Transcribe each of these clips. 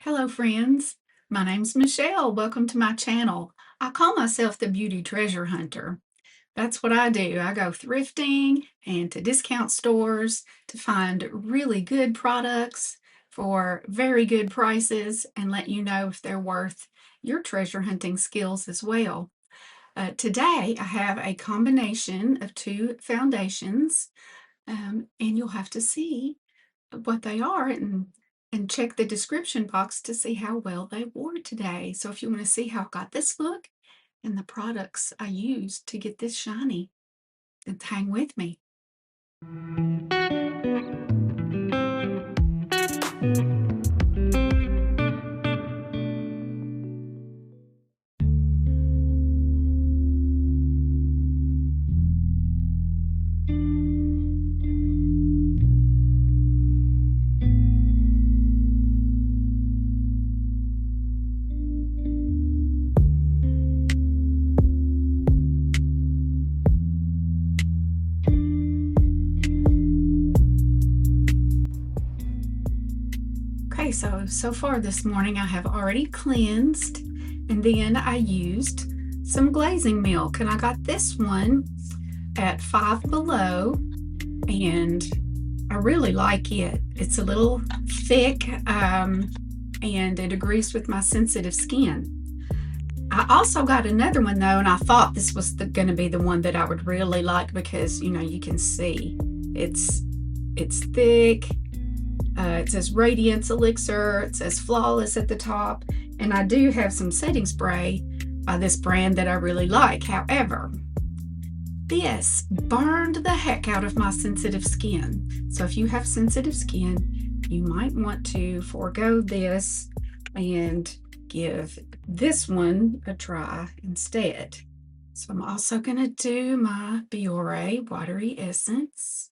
Hello friends, my name's Michelle. Welcome to my channel. I call myself the beauty treasure hunter. That's what I do. I go thrifting and to discount stores to find really good products for very good prices and let you know if they're worth your treasure hunting skills as well. Today I have a combination of two foundations and you'll have to see what they are and check the description box to see how well they wore today. So if you want to see how I got this look and the products I used to get this shiny, then hang with me. Okay, so far this morning I have already cleansed, and then I used some glazing milk, and I got this one at Five Below, and I really like it. It's a little thick, and it agrees with my sensitive skin. I also got another one though, and I thought this was going to be the one that I would really like because, you know, you can see it's thick. It says Radiance Elixir. It says Flawless at the top. And I do have some setting spray by this brand that I really like. However, this burned the heck out of my sensitive skin. So if you have sensitive skin, you might want to forego this and give this one a try instead. So I'm also going to do my Bioré Watery Essence.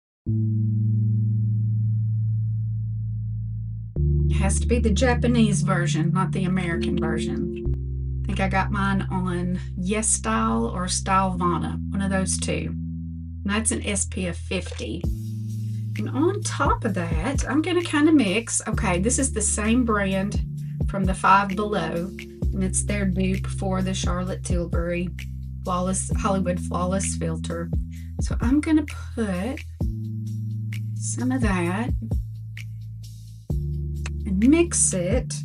It has to be the Japanese version, not the American version. I think I got mine on YesStyle or Stylvana, one of those two. And that's an SPF 50. And on top of that, I'm going to kind of mix. Okay, this is the same brand from the Five Below, and it's their dupe for the Charlotte Tilbury Hollywood Flawless filter. So I'm going to put some of that and mix it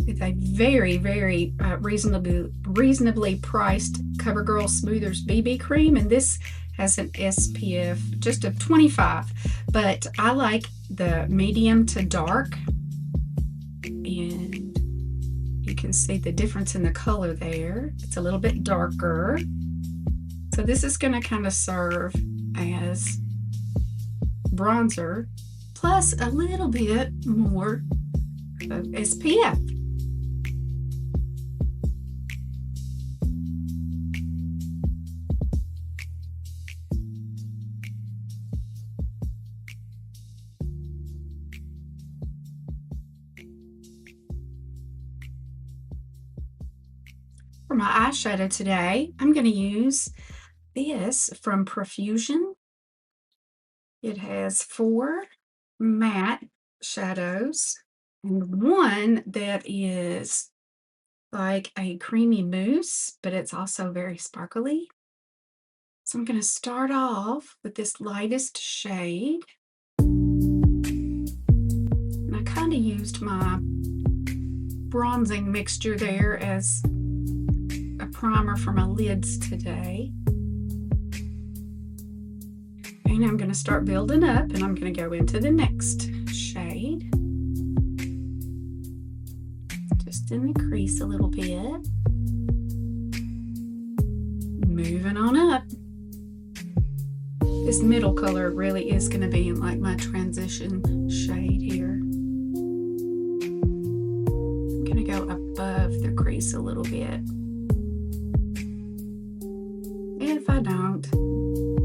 with a very, very reasonably priced CoverGirl Smoothers BB cream, and this has an SPF just of 25, but I like the medium to dark, and you can see the difference in the color there. It's a little bit darker, so this is going to kind of serve as bronzer plus a little bit more of SPF. For my eyeshadow today, I'm going to use this from Profusion. It has 4 matte shadows and one that is like a creamy mousse, but it's also very sparkly. So I'm going to start off with this lightest shade. And I kind of used my bronzing mixture there as a primer for my lids today. And I'm going to start building up, and I'm going to go into the next shade. Just in the crease a little bit. Moving on up. This middle color really is going to be like my transition shade here. I'm going to go above the crease a little bit. If I don't,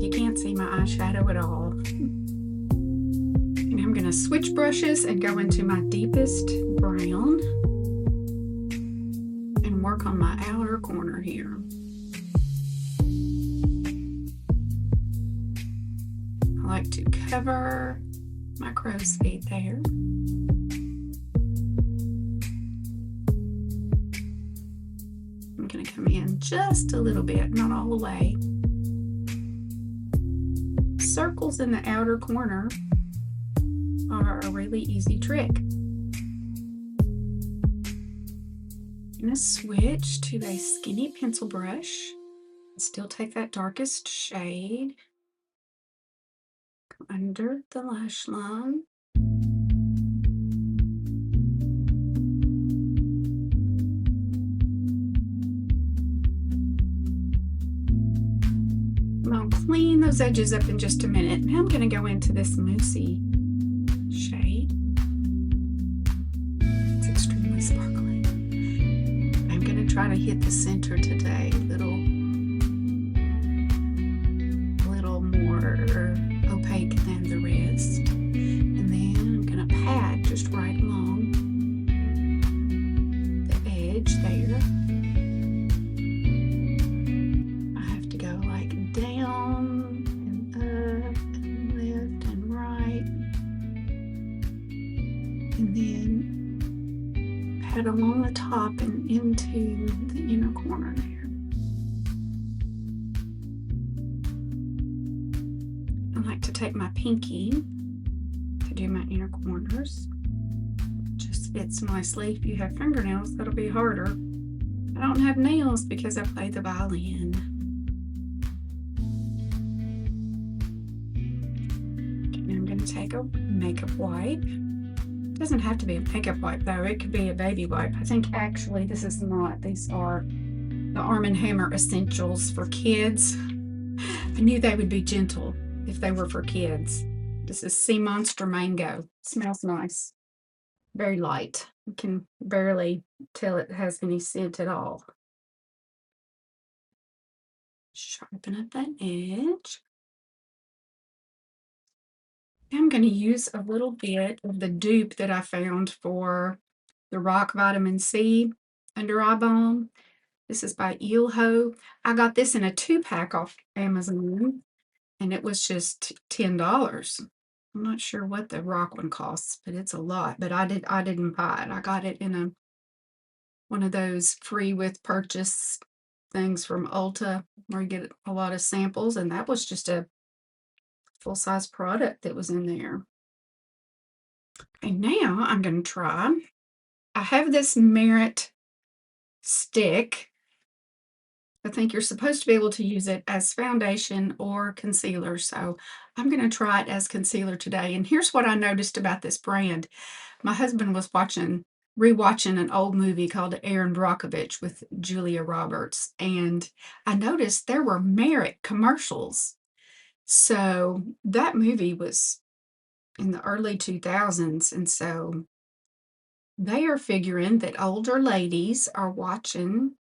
you can't see my eyeshadow at all. And I'm going to switch brushes and go into my deepest brown and work on my outer corner here. I like to cover my crow's feet there. just a little bit, not all the way. Circles in the outer corner are a really easy trick. I'm going to switch to a skinny pencil brush. Still take that darkest shade. Go under the lash line. I'll clean those edges up in just a minute. Now I'm going to go into this moussey shade. It's extremely sparkly. I'm going to try to hit the center today, a little more opaque than the rest. And then I'm going to pat just right along the edge there. I have to go like down and up and left and right. And then pat along the top and into the inner corner there. I like to take my pinky to do my inner corners. Just fits nicely. If you have fingernails, that'll be harder. I don't have nails because I play the violin. Okay, I'm going to take a makeup wipe. It doesn't have to be a makeup wipe though. It could be a baby wipe. I think actually this is not. These are the Arm & Hammer Essentials for kids. I knew they would be gentle if they were for kids. This is Sea Monster Mango. Smells nice. Very light. You can barely tell it has any scent at all. Sharpen up that edge. I'm going to use a little bit of the dupe that I found for the Rock Vitamin C Under Eye Balm. This is by Ilho. I got this in a 2-pack off Amazon, and it was just $10. I'm not sure what the rock one costs, but it's a lot. But I didn't buy it. I got it in one of those free with purchase things from Ulta where you get a lot of samples, and that was just a full-size product that was in there. And now I'm going to try. I have this Merit stick. I think you're supposed to be able to use it as foundation or concealer, so I'm going to try it as concealer today. And here's what I noticed about this brand. My husband was rewatching an old movie called Erin Brockovich with Julia Roberts, and I noticed there were Merit commercials. So that movie was in the early 2000s, and so they are figuring that older ladies are watching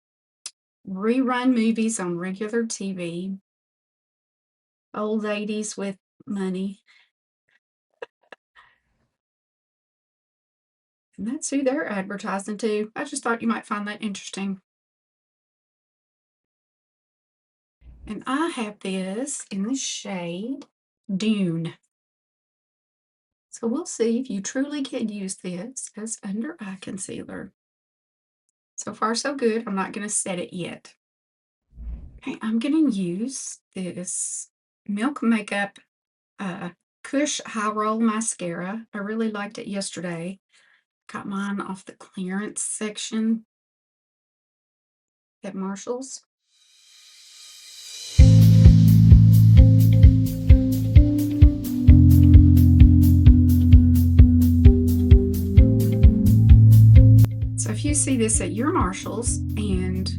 rerun movies on regular TV. Old ladies with money. And that's who they're advertising to. I just thought you might find that interesting. And I have this in the shade Dune. So we'll see if you truly can use this as under eye concealer. So far, so good. I'm not going to set it yet. Okay, I'm going to use this Milk Makeup KUSH High Roll Mascara. I really liked it yesterday. Got mine off the clearance section at Marshall's. So if you see this at your Marshall's and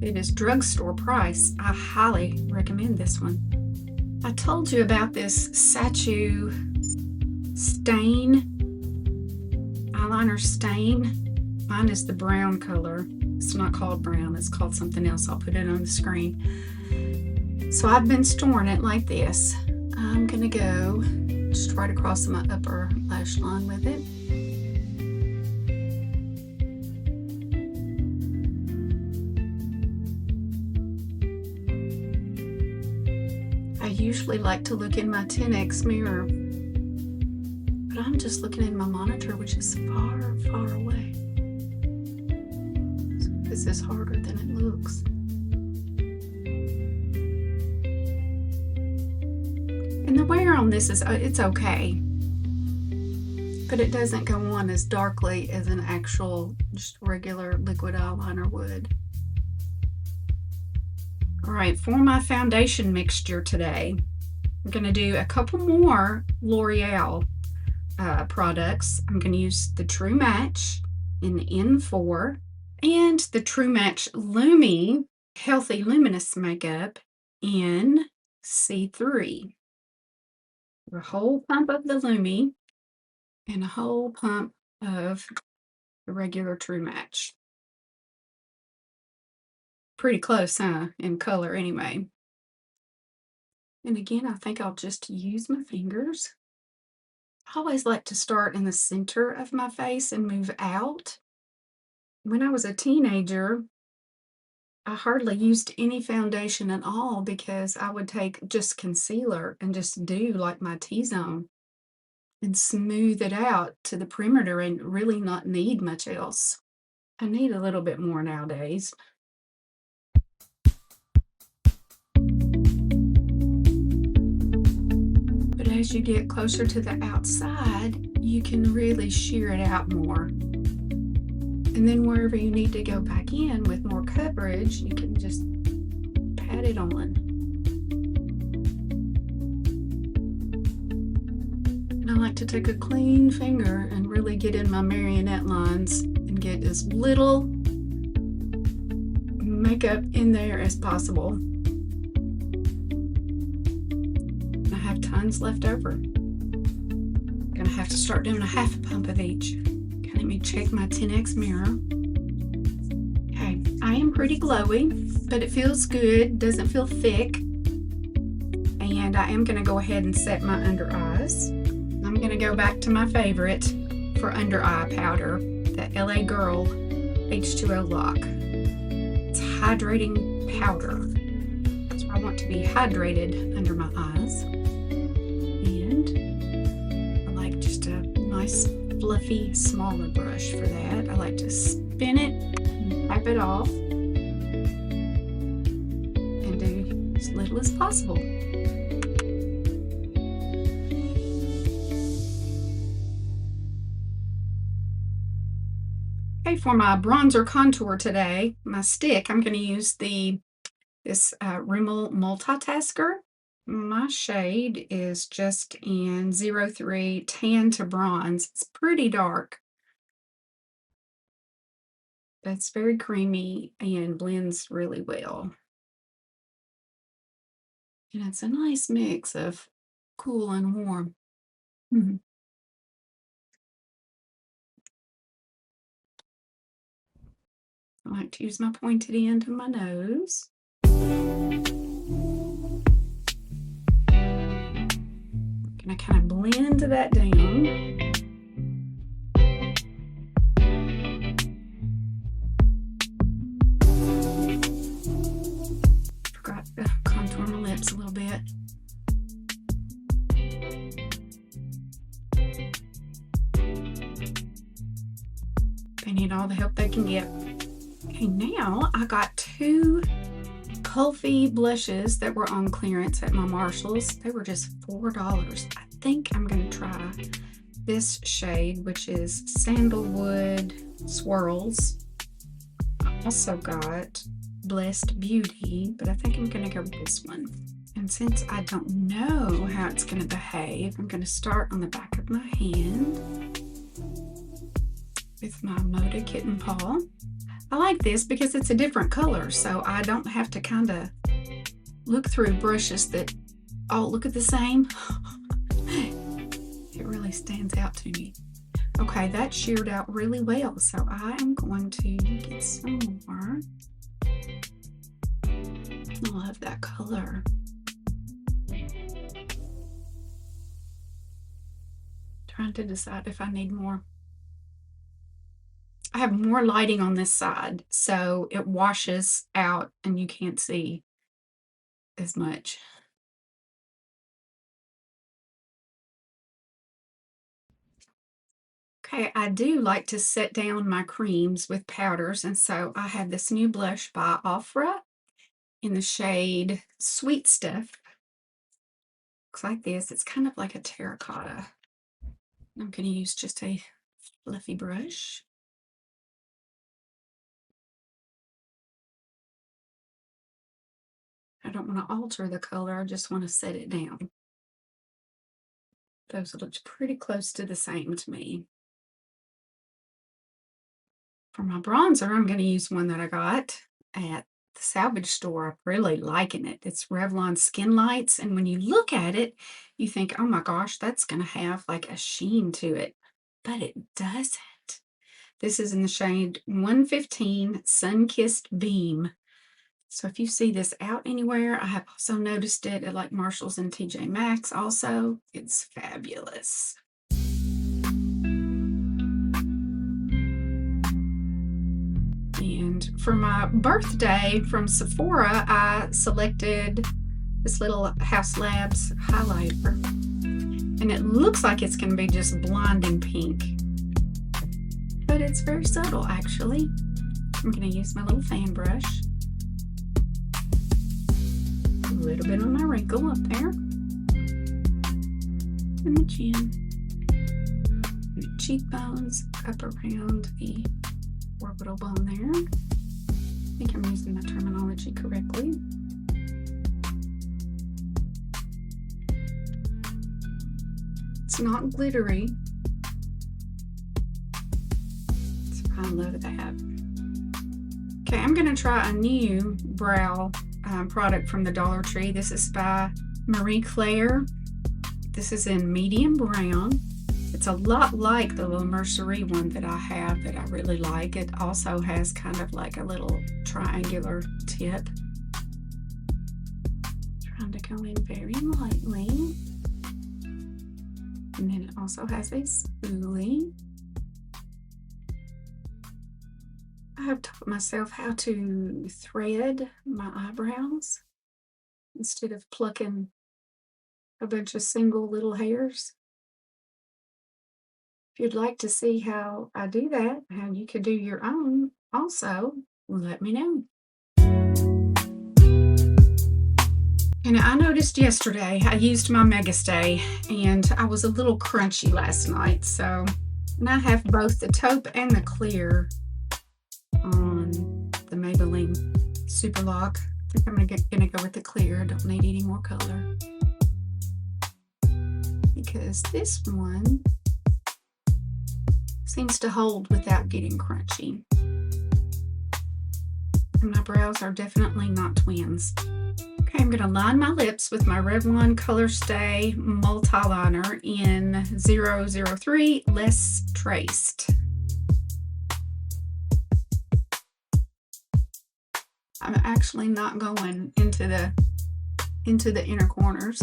it is drugstore price, I highly recommend this one. I told you about this Sachu Stain, eyeliner stain. Mine is the brown color. It's not called brown, it's called something else. I'll put it on the screen. So I've been storing it like this. I'm gonna go just right across my upper lash line with it. I usually like to look in my 10X mirror, but I'm just looking in my monitor, which is far, far away. So this is harder than it looks. wear on this is, it's okay, but it doesn't go on as darkly as an actual just regular liquid eyeliner would. All right, for my foundation mixture today, I'm going to do a couple more L'Oreal products. I'm going to use the True Match in N4 and the True Match Lumi Healthy Luminous Makeup in C3. A whole pump of the Lumi and a whole pump of the regular True Match. Pretty close, huh, in color anyway. And again, I think I'll just use my fingers. I always like to start in the center of my face and move out. When I was a teenager, I hardly used any foundation at all because I would take just concealer and just do like my T-zone and smooth it out to the perimeter and really not need much else. I need a little bit more nowadays. But as you get closer to the outside, you can really sheer it out more. And then wherever you need to go back in with more coverage, you can just pat it on. And I like to take a clean finger and really get in my marionette lines and get as little makeup in there as possible. And I have tons left over. I'm gonna have to start doing a half a pump of each. Okay, let me check my 10X mirror. Okay, I am pretty glowy, but it feels good, doesn't feel thick. And I am gonna go ahead and set my under eyes. I'm gonna go back to my favorite for under eye powder, the LA Girl H2O Lock. It's hydrating powder. So I want to be hydrated under my eyes. And I like just a nice fluffy smaller brush for that. I like to spin it and wipe it off and do as little as possible. Okay, for my bronzer contour today, my stick, I'm going to use this Rimmel Multitasker. My shade is just in 03 Tan to Bronze. It's pretty dark, but it's very creamy and blends really well. And it's a nice mix of cool and warm. I like to use my pointed end of my nose. I'm going to kind of blend that down. Forgot to contour my lips a little bit. They need all the help they can get. Okay, now I got two Kulfi blushes that were on clearance at my Marshall's. They were just $4. I think I'm going to try this shade, which is Sandalwood Swirls. I also got Blessed Beauty, but I think I'm going to go with this one. And since I don't know how it's going to behave, I'm going to start on the back of my hand with my Moda Kitten Paw. I like this because it's a different color, so I don't have to kind of look through brushes that all look at the same. It really stands out to me. Okay, that sheared out really well, so I am going to get some more. I love that color. Trying to decide if I need more. I have more lighting on this side, so it washes out and you can't see as much. Okay, I do like to set down my creams with powders, and so I have this new blush by Ofra in the shade Sweet Stuff Looks like this. It's kind of like a terracotta. I'm going to use just a fluffy brush. I don't want to alter the color, I just want to set it down. Those look pretty close to the same to me. For my bronzer, I'm going to use one that I got at the salvage store. I'm really liking it. It's Revlon Skin Lights, and when you look at it, you think, oh my gosh, that's going to have like a sheen to it, but it doesn't. This is in the shade 115 Sun-Kissed Beam. So if you see this out anywhere, I have also noticed it at like Marshalls and TJ Maxx also. It's fabulous. And for my birthday from Sephora, I selected this little House Labs highlighter. And it looks like it's going to be just blinding pink. But it's very subtle, actually. I'm going to use my little fan brush. A little bit on my wrinkle up there. And the chin. And the cheekbones up around the orbital bone there. I think I'm using the terminology correctly. It's not glittery. So I love that. Okay, I'm going to try a new brow product from the Dollar Tree. This is by Marie Claire. This is in medium brown. It's a lot like the little Mercerie one that I have that I really like. It also has kind of like a little triangular tip. Trying to go in very lightly. And then it also has a spoolie. I have taught myself how to thread my eyebrows instead of plucking a bunch of single little hairs. If you'd like to see how I do that, how you could do your own also, let me know. And I noticed yesterday I used my Mega Stay and I was a little crunchy last night. So, and I have both the taupe and the clear on the Maybelline Super Lock. I think I'm gonna go with the clear. Don't need any more color. Because this one seems to hold without getting crunchy. And my brows are definitely not twins. Okay, I'm going to line my lips with my Revlon Color Stay Multi-Liner in 003 Less Traced. I'm actually not going into the inner corners.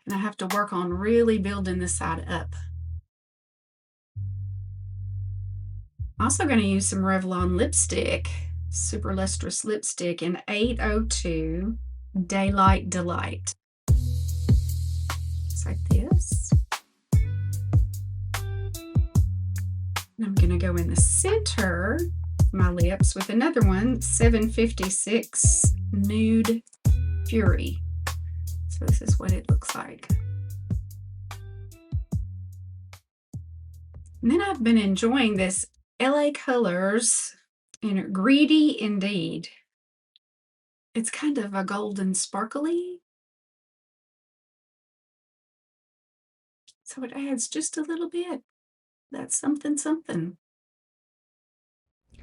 And I have to work on really building this side up. I'm also going to use some Revlon lipstick, Super Lustrous Lipstick in 802 Daylight Delight. Just like this. And I'm going to go in the center of my lips with another one, 756 Nude Fury. So this is what it looks like. And then I've been enjoying this LA Colors in Greedy Indeed. It's kind of a golden sparkly. So it adds just a little bit. That's something, something.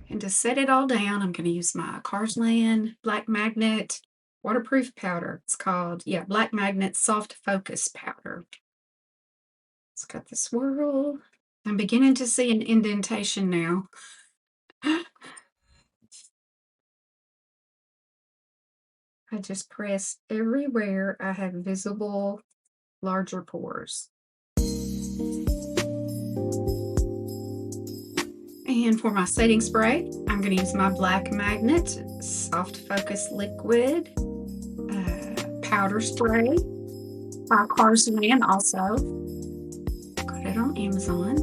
And to set it all down, I'm going to use my Carsland Black Magnet waterproof powder. It's called, Black Magnet Soft Focus Powder. It's got the swirl. I'm beginning to see an indentation now. I just press everywhere I have visible larger pores. And for my setting spray, I'm going to use my Black Magnet Soft Focus Liquid powder spray by Carsland also. Got it on Amazon.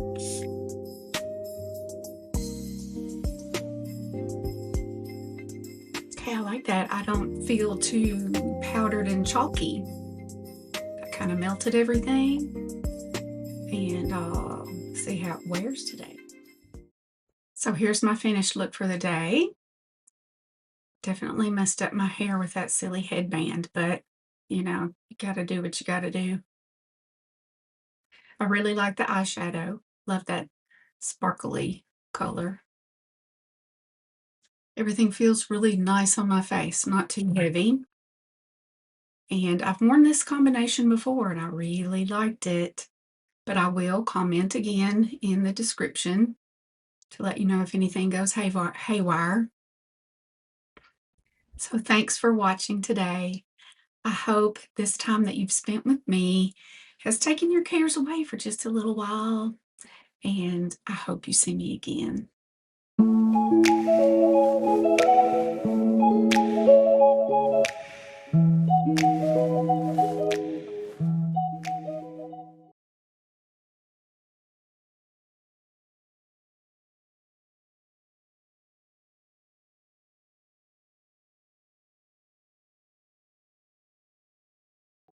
Okay, I like that. I don't feel too powdered and chalky. I kind of melted everything, and see how it wears today. So here's my finished look for the day. Definitely messed up my hair with that silly headband, but you know, you gotta do what you gotta do. I really like the eyeshadow. Love that sparkly color. Everything feels really nice on my face, not too heavy. And I've worn this combination before and I really liked it. But I will comment again in the description to let you know if anything goes haywire. So thanks for watching today. I hope this time that you've spent with me has taken your cares away for just a little while, and I hope you see me again.